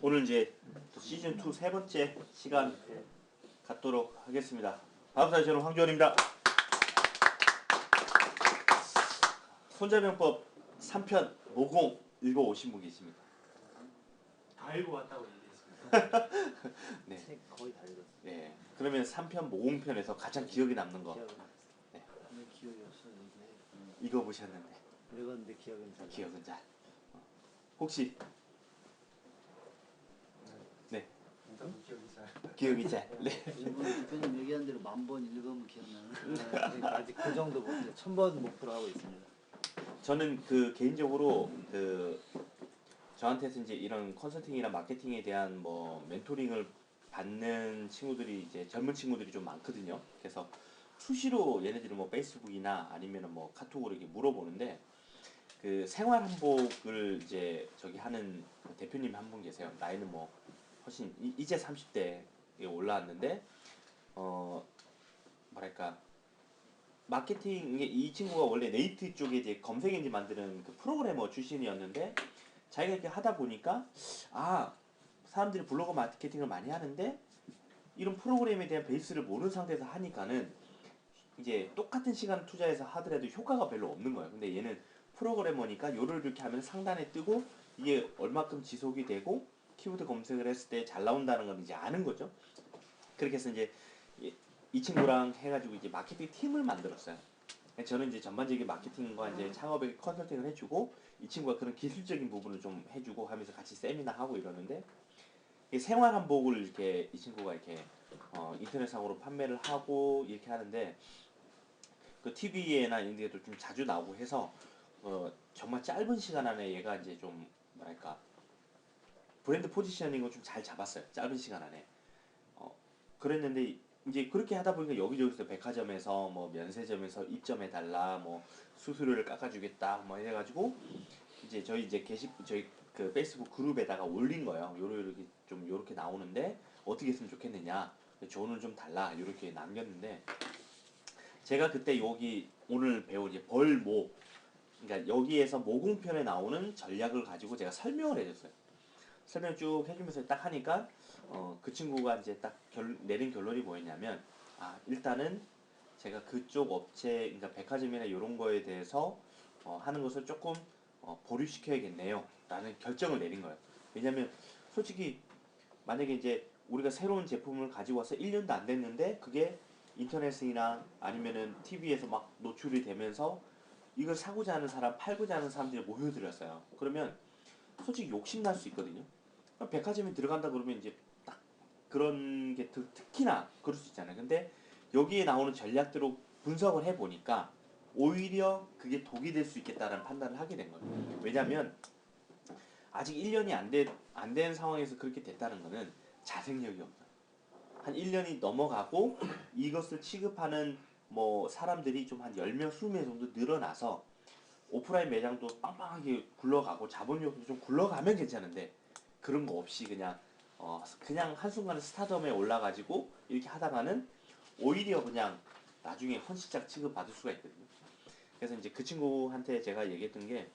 오늘 이제 시즌2 세 번째 시간 갖도록 하겠습니다. 반갑습니다. 저는 황교안입니다. 손자병법 3편 모공 읽어오신 분 계십니다. 다 읽어왔다고 얘기했습니다. 네. 책 거의 다 읽었어요. 네. 그러면 3편 모공편에서 가장 기억에 남는 거 네. 기억이 없었는데 읽어보셨는데 읽었는데 기억은 잘. 기억은 잘. 혹시 네 저도 기억이 잘. 기억이 잘. 네. 일본 대표님 얘기한 대로 1000번 읽으면 기억나는. 아직 그 정도 못해. 1000번 목표로 하고 있습니다. 저는 그 개인적으로 그 저한테서 이제 이런 컨설팅이나 마케팅에 대한 뭐 멘토링을 받는 친구들이 이제 젊은 친구들이 좀 많거든요. 그래서 수시로 얘네들이 뭐 페이스북이나 아니면은 뭐 카톡으로 이렇게 물어보는데 그 생활 한복을 이제 저기 하는 대표님 한 분 계세요. 나이는 뭐 훨씬 이제 30대에 올라왔는데 뭐랄까 마케팅 이 친구가 원래 네이트 쪽에 이제 검색 엔진 만드는 그 프로그래머 출신이었는데 자기가 이렇게 하다 보니까 아 사람들이 블로그 마케팅을 많이 하는데 이런 프로그램에 대한 베이스를 모르는 상태에서 하니까는 이제 똑같은 시간을 투자해서 하더라도 효과가 별로 없는 거예요. 근데 얘는 프로그래머니까 요를 이렇게 하면 상단에 뜨고 이게 얼마큼 지속이 되고 키워드 검색을 했을 때 잘 나온다는 건 이제 아는 거죠. 그렇게 해서 이제 이 친구랑 해가지고 이제 마케팅 팀을 만들었어요. 저는 이제 전반적인 마케팅과 이제 창업에 컨설팅을 해주고 이 친구가 그런 기술적인 부분을 좀 해주고 하면서 같이 세미나 하고 이러는데 생활 한복을 이렇게 이 친구가 이렇게 인터넷상으로 판매를 하고 이렇게 하는데 그 TV에나 이런 데도 좀 자주 나오고 해서 정말 짧은 시간 안에 얘가 이제 좀 뭐랄까 브랜드 포지셔닝을 좀 잘 잡았어요. 짧은 시간 안에. 그랬는데 이제 그렇게 하다 보니까 여기저기서 백화점에서 뭐 면세점에서 입점해달라 뭐 수수료를 깎아주겠다 뭐 해가지고 이제 저희 이제 저희 그 페이스북 그룹에다가 올린 거예요. 요렇게 좀 요렇게 나오는데 어떻게 했으면 좋겠느냐 조언을 좀 달라 요렇게 남겼는데 제가 그때 여기 오늘 배운 이제 벌모 그러니까 여기에서 모공편에 나오는 전략을 가지고 제가 설명을 해줬어요. 설명 쭉 해주면서 딱 하니까 그 친구가 이제 딱 내린 결론이 뭐였냐면 일단은 제가 그쪽 업체 그러니까 백화점이나 이런 거에 대해서 하는 것을 조금 보류시켜야겠네요 라는 결정을 내린 거예요. 왜냐면 솔직히 만약에 이제 우리가 새로운 제품을 가지고 와서 1년도 안 됐는데 그게 인터넷이나 아니면은 TV에서 막 노출이 되면서 이걸 사고자 하는 사람, 팔고자 하는 사람들이 모여들었어요. 그러면 솔직히 욕심날 수 있거든요. 백화점에 들어간다 그러면 이제 딱 그런 게 특히나 그럴 수 있잖아요. 근데 여기에 나오는 전략대로 분석을 해보니까 오히려 그게 독이 될 수 있겠다라는 판단을 하게 된 거예요. 왜냐면 아직 1년이 안 된 상황에서 그렇게 됐다는 거는 자생력이 없어요. 한 1년이 넘어가고 이것을 취급하는 뭐 사람들이 좀 한 10명, 20명 정도 늘어나서 오프라인 매장도 빵빵하게 굴러가고 자본력도 좀 굴러가면 괜찮은데 그런 거 없이 그냥 한순간에 스타덤에 올라가지고 이렇게 하다가는 오히려 그냥 나중에 헌시작 취급받을 수가 있거든요. 그래서 이제 그 친구한테 제가 얘기했던 게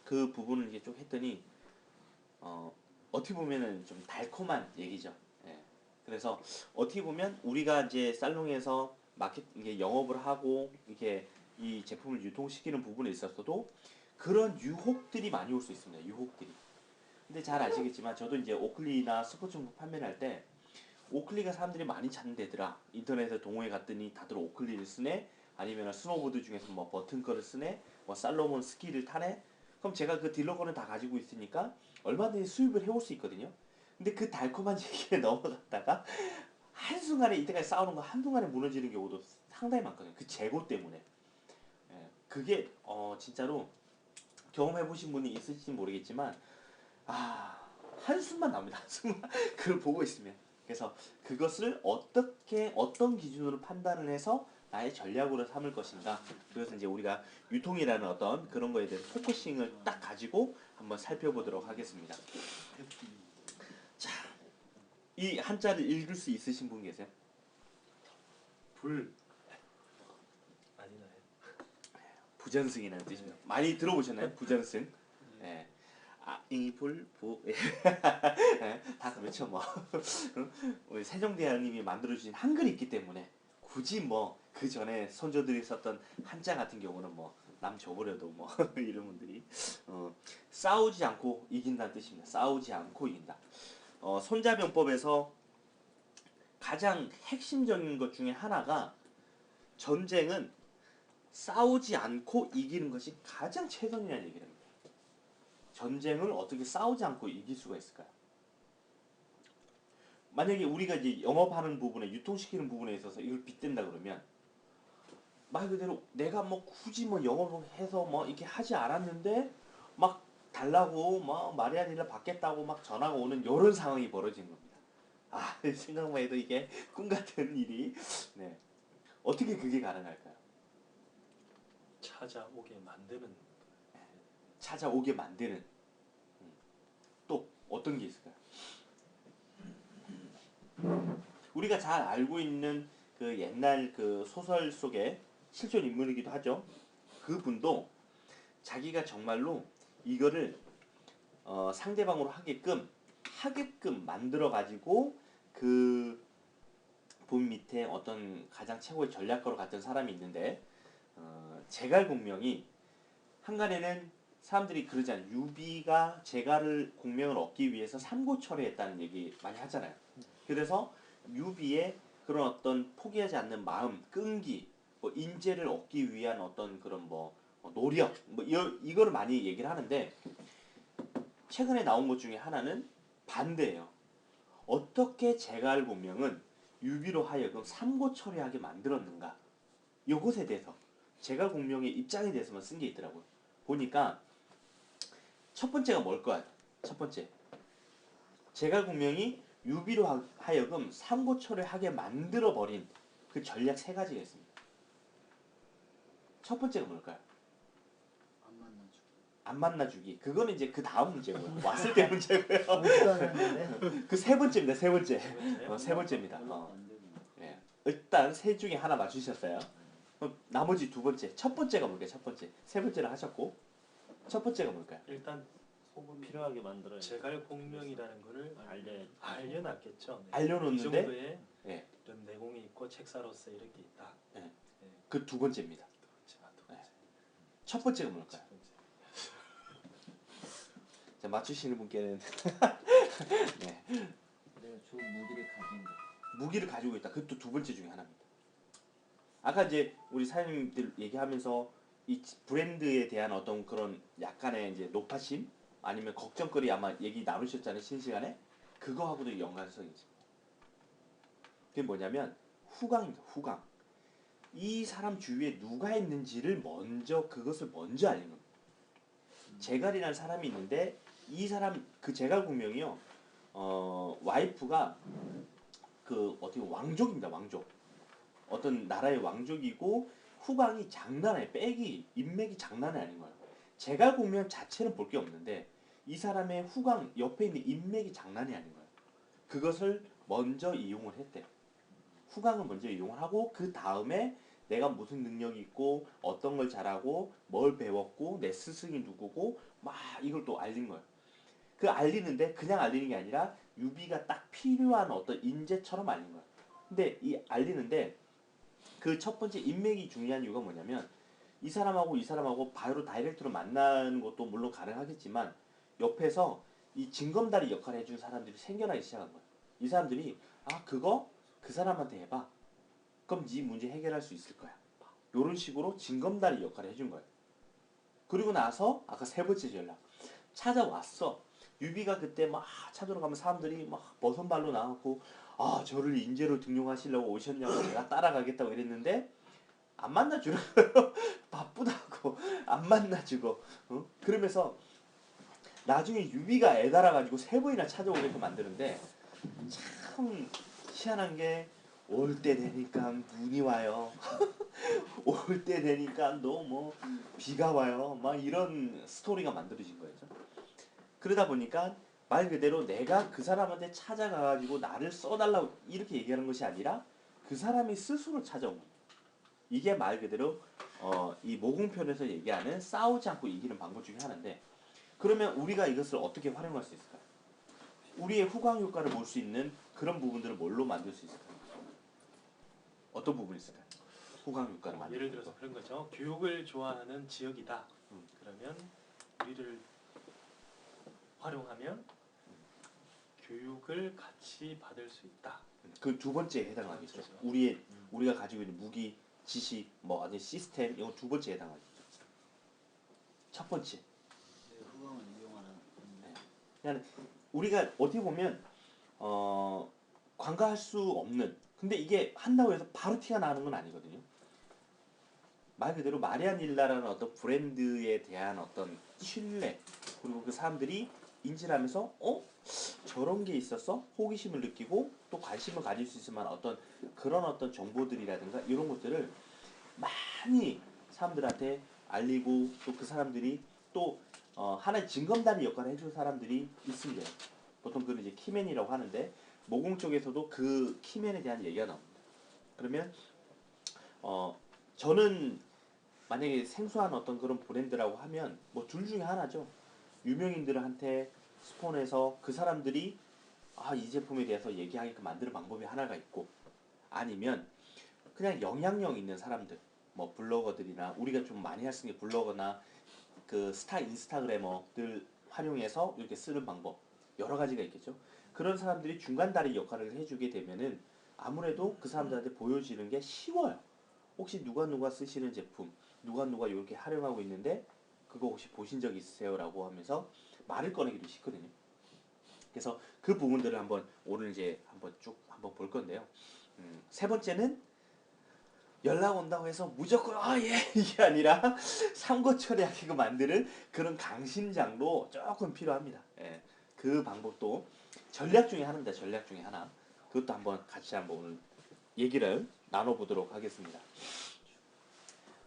그 부분을 이제 좀 했더니 어떻게 보면은 좀 달콤한 얘기죠. 예. 그래서 어떻게 보면 우리가 이제 살롱에서 이게 영업을 하고 이렇게 이 제품을 유통시키는 부분에 있어서도 그런 유혹들이 많이 올 수 있습니다. 유혹들이. 근데 잘 아시겠지만 저도 이제 오클리나 스포츠용품 판매를 할 때 오클리가 사람들이 많이 찾는 데더라. 인터넷에 동호회 갔더니 다들 오클리를 쓰네. 아니면 스노보드 중에서 뭐 버튼 거를 쓰네. 뭐 살로몬 스키를 타네. 그럼 제가 그 딜러 거는 다 가지고 있으니까 얼마든지 수입을 해올 수 있거든요. 근데 그 달콤한 얘기에 넘어갔다가 한순간에 이때까지 싸우는 거 한순간에 무너지는 경우도 상당히 많거든요. 그 재고 때문에. 예, 그게 진짜로 경험해보신 분이 있으실지 모르겠지만 한숨만 나옵니다. 한숨만 그걸 보고 있으면. 그래서 그것을 어떤 기준으로 판단을 해서 나의 전략으로 삼을 것인가. 그래서 이제 우리가 유통이라는 어떤 그런 거에 대해서 포커싱을 딱 가지고 한번 살펴보도록 하겠습니다. 자, 이 한자를 읽을 수 있으신 분 계세요? 불 아니나요? 부전승이라는 뜻입니다. 많이 들어보셨나요? 부전승. 예. 이불부 그렇죠 뭐 우리 세종대왕님이 만들어주신 한글이 있기 때문에 굳이 뭐 그 전에 선조들이 썼던 한자 같은 경우는 뭐 남 줘버려도 뭐 이런 분들이 싸우지 않고 이긴다는 뜻입니다. 싸우지 않고 이긴다. 손자병법에서 가장 핵심적인 것 중에 하나가 전쟁은 싸우지 않고 이기는 것이 가장 최선이라는 얘기를 합니다. 전쟁을 어떻게 싸우지 않고 이길 수가 있을까요? 만약에 우리가 이제 영업하는 부분에 유통시키는 부분에 있어서 이걸 빗댄다 그러면 말 그대로 내가 뭐 굳이 뭐 영업을 해서 뭐 이렇게 하지 않았는데 막 달라고 뭐 말이 아니라 받겠다고 막 전화가 오는 이런 상황이 벌어진 겁니다. 아 생각만 해도 이게 꿈 같은 일이 네 어떻게 그게 가능할까요? 찾아오게 만드는 찾아오게 만드는 또 어떤 게 있을까요? 우리가 잘 알고 있는 그 옛날 그 소설 속에 실존 인물이기도 하죠. 그분도 자기가 정말로 이거를 상대방으로 하게끔 만들어 가지고 그 본 밑에 어떤 가장 최고의 전략가로 갔던 사람이 있는데 제갈공명이 한간에는 사람들이 그러잖아요. 유비가 제갈을 공명을 얻기 위해서 삼고초려했다는 얘기 많이 하잖아요. 그래서 유비의 그런 어떤 포기하지 않는 마음, 끈기, 뭐 인재를 얻기 위한 어떤 그런 뭐 노력, 뭐 이거를 많이 얘기를 하는데 최근에 나온 것 중에 하나는 반대예요. 어떻게 제갈공명은 유비로 하여금 삼고초려하게 만들었는가? 이것에 대해서 제갈공명의 입장에 대해서만 쓴 게 있더라고요. 보니까 첫 번째가 뭘까요? 첫 번째, 제갈공명이 유비로 하여금 삼고초려하게 만들어버린 그 전략 세 가지가 있습니다. 첫 번째가 뭘까요? 안 만나죠. 안 만나주기. 그거는 이제 그 다음 문제고요. 왔을 때 문제고요. 오지도 않았는데 그 세 번째입니다. 세 번째. 번째요? 세 번째입니다. 안 되고. 예. 일단 세 중에 하나 맞추셨어요. 그럼 나머지 두 번째. 첫 번째가 뭘까요? 첫 번째. 세 번째를 하셨고 첫 번째가 뭘까요? 일단 소금 필요하게 만들어야 돼. 제갈공명이라는 거를 알려야 알려놨겠죠. 네. 알려놓는데 이 정도의 예. 이런 내공이 있고 책사로서 이렇게 있다. 예. 네. 그 두 번째입니다. 두 번째. 첫 번째가 뭘까요? 첫 번째. 자, 맞추시는 분께는 네. 내가 좋은 무기를 가진 거. 무기를 가지고 있다. 그것도 두 번째 중에 하나입니다. 아까 이제 우리 사장님들 얘기하면서 이 브랜드에 대한 어떤 그런 약간의 이제 노파심 아니면 걱정거리 아마 얘기 나누셨잖아요. 실시간에. 그거하고도 연관성이 있습니다. 그게 뭐냐면 후광입니다. 후광. 이 사람 주위에 누가 있는지를 먼저 그것을 먼저 알리는 겁니다. 제갈이라는 사람이 있는데 이 사람 그 제갈공명이요. 와이프가 그 어떻게 왕족입니다. 왕족. 어떤 나라의 왕족이고 후광이 장난해. 백이 인맥이 장난이 아닌 거예요. 제갈공명 자체는 볼 게 없는데 이 사람의 후광 옆에 있는 인맥이 장난이 아닌 거예요. 그것을 먼저 이용을 했대요. 후광을 먼저 이용을 하고 그 다음에 내가 무슨 능력이 있고 어떤 걸 잘하고 뭘 배웠고 내 스승이 누구고 막 이걸 또 알린 거예요. 그 알리는데 그냥 알리는 게 아니라 유비가 딱 필요한 어떤 인재처럼 알린 거예요. 근데 이 알리는데 그 첫 번째 인맥이 중요한 이유가 뭐냐면 이 사람하고 바로 다이렉트로 만나는 것도 물론 가능하겠지만 옆에서 이 징검다리 역할을 해준 사람들이 생겨나기 시작한 거예요. 이 사람들이 아 그거 그 사람한테 해봐. 그럼 네 문제 해결할 수 있을 거야. 이런 식으로 징검다리 역할을 해준 거예요. 그리고 나서 아까 세 번째 전략 찾아왔어. 유비가 그때 막 찾으러 가면 사람들이 막 버선발로 나왔고 아 저를 인재로 등용하시려고 오셨냐고 제가 따라가겠다고 이랬는데 안 만나주는 거예요. 바쁘다고 안 만나주고 그러면서 나중에 유비가 애달아가지고 세 번이나 찾아오게끔 만드는데 참 희한한 게 올 때 되니까 눈이 와요. 올 때 되니까 너 뭐 비가 와요. 막 이런 스토리가 만들어진 거죠. 그러다 보니까 말 그대로 내가 그 사람한테 찾아가가지고 나를 써달라고 이렇게 얘기하는 것이 아니라 그 사람이 스스로 찾아온 겁니다. 이게 말 그대로 이 모공편에서 얘기하는 싸우지 않고 이기는 방법 중에 하나인데 그러면 우리가 이것을 어떻게 활용할 수 있을까요? 우리의 후광 효과를 볼 수 있는 그런 부분들을 뭘로 만들 수 있을까요? 어떤 부분이 있을까요? 후광 효과를 만들 예를 들어서 그런 거죠. 교육을 좋아하는 지역이다. 그러면 우리를 활용하면 교육을 같이 받을 수 있다. 그 두 번째에 해당하겠죠. 그렇죠. 우리가 가지고 있는 무기, 지식, 뭐 아니 시스템 이건 두 번째에 해당하겠죠. 첫 번째. 후광을 이용하는. 그냥 우리가 어떻게 보면 관가할 수 없는 근데 이게 한다고 해서 바로 티가 나는 건 아니거든요. 말 그대로 마리아닐라라는 어떤 브랜드에 대한 어떤 신뢰 그리고 그 사람들이 인지를 하면서 저런 게 있었어? 호기심을 느끼고 또 관심을 가질 수 있을 만한 그런 어떤 정보들이라든가 이런 것들을 많이 사람들한테 알리고 또 그 사람들이 또 하나의 징검다리 역할을 해줄 사람들이 있습니다. 보통 그걸 이제 키맨이라고 하는데 모공 쪽에서도 그 키맨에 대한 얘기가 나옵니다. 그러면 저는 만약에 생소한 어떤 그런 브랜드라고 하면 뭐 둘 중에 하나죠. 유명인들한테 스폰해서 그 사람들이 이 제품에 대해서 얘기하게끔 만드는 방법이 하나가 있고 아니면 그냥 영향력 있는 사람들 뭐 블로거들이나 우리가 좀 많이 할 수 있는 블로거나 그 스타 인스타그래머들 활용해서 이렇게 쓰는 방법 여러 가지가 있겠죠. 그런 사람들이 중간다리 역할을 해주게 되면은 아무래도 그 사람들한테 보여지는 게 쉬워요. 혹시 누가 쓰시는 제품 누가 이렇게 활용하고 있는데 그거 혹시 보신 적 있으세요? 라고 하면서 말을 꺼내기도 쉽거든요. 그래서 그 부분들을 오늘 이제 한번 볼 건데요. 세 번째는 연락 온다고 해서 무조건 예 이게 아니라 삼고초려하게 만드는 그런 강심장도 조금 필요합니다. 예, 그 방법도 전략 중에 하나입니다. 전략 중에 하나. 그것도 같이 오늘 얘기를 나눠보도록 하겠습니다.